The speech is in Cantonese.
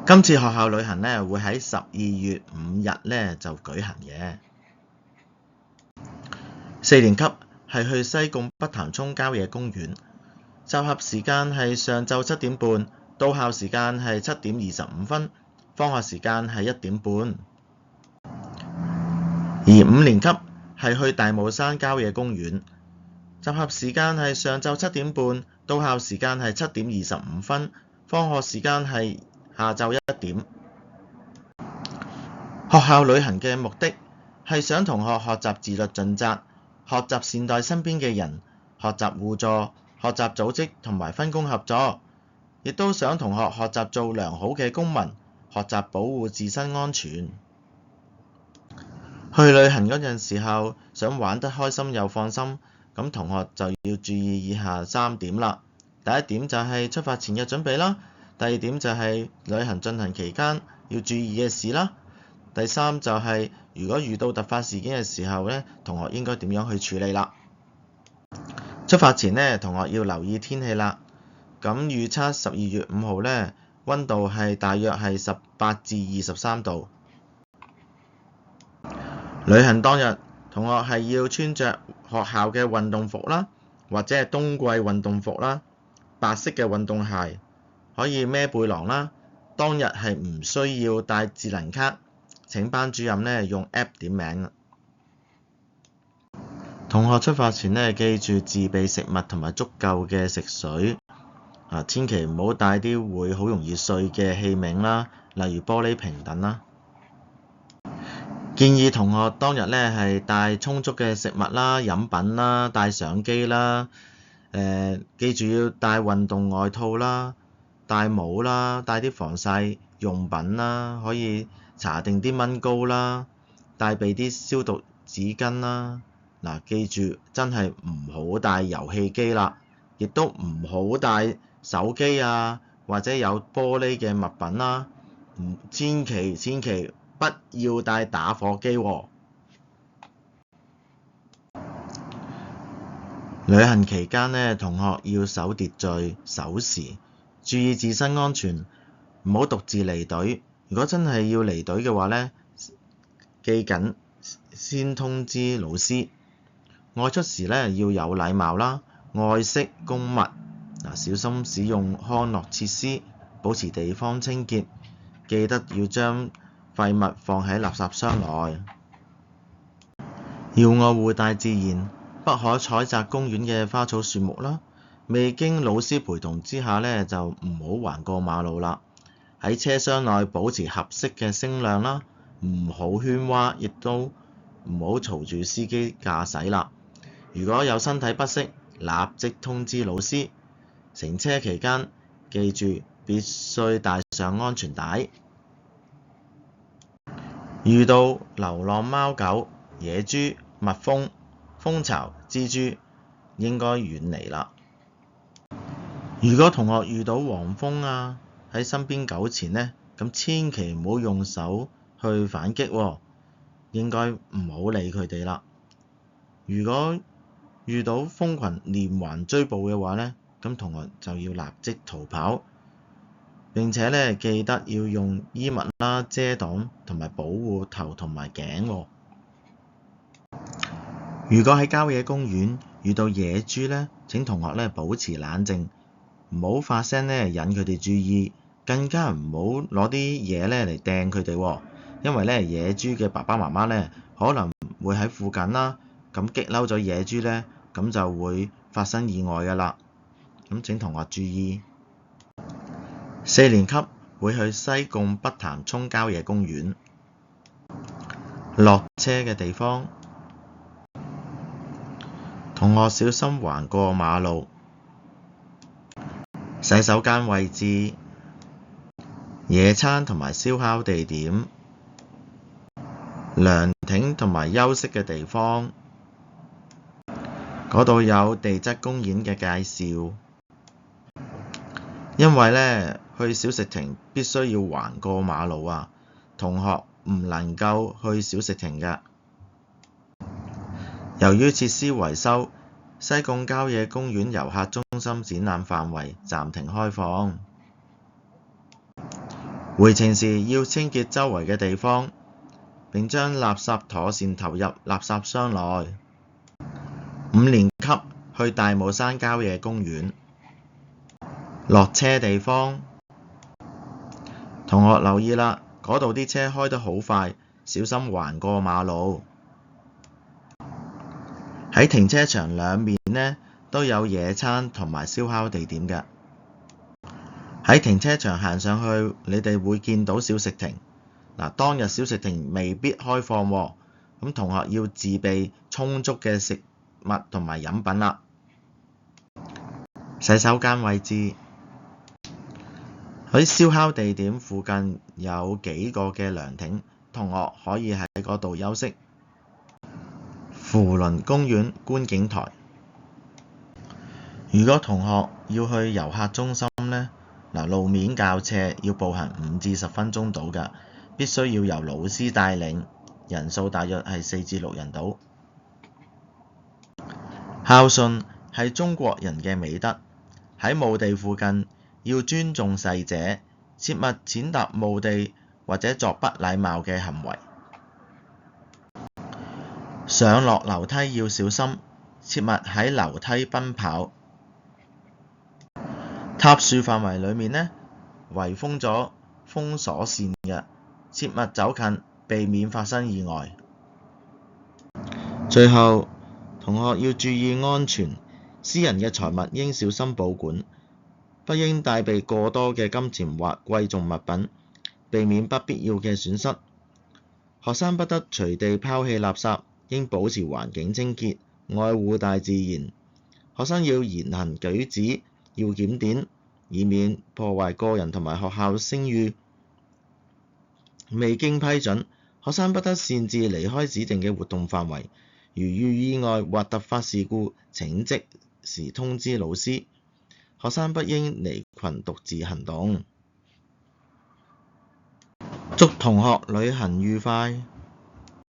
今次學校旅行咧會喺12月5日咧就舉行嘅。4年級係去西貢北潭涌郊野公園，集合時間係上晝7點半，到校時間係7點25分，放學時間係1點半。而5年級係去大帽山郊野公園，集合時間係上晝7點半，到校時間係7點25分，放學時間係下晝1點。學校旅行嘅目的係想同學學習自律盡責，學習善待身邊嘅人，學習互助，學習組織同埋分工合作，亦都想同學學習做良好嘅公民，學習保護自身安全。去旅行嗰陣時候，想玩得開心又放心，咁同學就要注意以下3點啦。第一點就係出發前嘅準備啦，第二點就係旅行進行期間要注意嘅事啦，第三就係如果遇到突發事件嘅時候咧，同學應該點樣去處理啦。出發前咧，同學要留意天氣啦。咁預測12月5號咧，溫度係大約係18至23度。旅行當日，同學係要穿着學校嘅運動服啦，或者係冬季運動服啦，白色嘅運動鞋，可以孭背囊啦。當日係唔需要帶智能卡，請班主任咧用 App 點名。同學出發前咧，記住自備食物同埋足夠嘅食水，千祈唔好帶啲會好容易碎嘅器皿啦，例如玻璃瓶等啦。建議同學當日咧係帶充足嘅食物啦、飲品啦、帶相機啦，記住要帶運動外套啦、帶帽啦、帶啲防曬用品啦，可以搽定啲蚊膏啦，帶備啲消毒紙巾啦。記住真係唔好帶遊戲機啦，亦都唔好帶手機啊，或者有玻璃嘅物品啦。千祈不要帶打火機喎。旅行期間呢，同學要守秩序、守時，注意自身安全，唔好獨自離隊。如果真係要離隊嘅話呢，記緊先通知老師。外出時呢，要有禮貌啦，愛惜公物，小心使用康樂設施，保持地方清潔，記得要將廢物放喺垃圾箱內。要愛護大自然，不可採摘公園嘅花草樹木啦。未經老師陪同之下呢，就唔好橫過馬路啦。喺車廂內保持合適嘅聲量啦，唔好喧嘩，亦都唔好嘈住司機駕駛啦。如果有身體不適，立即通知老師。乘車期間，記住必須帶上安全帶。遇到流浪貓狗、野豬、蜜蜂、蜂巢、蜘蛛，應該遠離啦。如果同學遇到黃蜂啊喺身邊糾纏呢，咁千祈唔好用手去反擊喎，應該唔好理佢哋啦。如果遇到蜂群連環追捕嘅話呢，咁同學就要立即逃跑。並且呢，記得要用衣物啦遮擋同埋保護頭同埋頸喎。如果喺郊野公園遇到野豬呢，請同學呢保持冷靜，唔好發聲呢引佢哋注意，更加唔好攞啲嘢呢嚟掟佢哋喎。因為呢，野豬嘅爸爸媽媽呢可能會喺附近啦，咁激嬲咗野豬呢，咁就會發生意外㗎啦。咁請同學注意。4年級會去西貢北潭涌郊野公園，落車嘅地方，同學小心橫過馬路，洗手間位置，野餐同埋燒烤地點，涼亭同埋休息嘅地方，嗰度有地質公園嘅介紹。因為呢，去小食亭必須要橫過馬路啊，同學唔能夠去小食亭㗎。由於設施維修，西貢郊野公園遊客中心展覽範圍暫停開放。回程時要清潔周圍嘅地方，並將垃圾妥善投入垃圾箱內。5年級去大帽山郊野公園。落車地方，同學留意啦，嗰度啲車開得好快，小心橫過馬路。喺停車場兩面呢都有野餐同埋燒烤地點嘅。喺停車場行上去，你哋會見到小食亭。當日小食亭未必開放喎，咁同學要自備充足嘅食物同埋飲品啦。洗手間位置，喺燒烤地點附近有幾個嘅涼亭，同學可以喺嗰度休息。扶輪公園觀景台，如果同學要去遊客中心呢，路面較斜，要步行5至10分鐘到㗎，必須要由老師帶領，人數大約係4至6人到。孝順係中國人嘅美德，喺墓地附近要尊重逝者，切勿踐踏墓地或者作不禮貌嘅行為。上落樓梯要小心，切勿喺樓梯奔跑。塔樹範圍裡面呢，圍封咗封鎖線嘅，切勿走近，避免發生意外。最後，同學要注意安全，私人嘅財物應小心保管，不應帶備過多嘅金錢或貴重物品，避免不必要嘅損失。學生不得隨地拋棄垃圾，應保持環境清潔，愛護大自然。學生要言行舉止要檢點，以免破壞個人同埋學校聲譽。未經批准，學生不得擅自離開指定嘅活動範圍。如遇意外或突發事故，請即時通知老師。學生不應離群獨自行動。祝同學旅行愉快！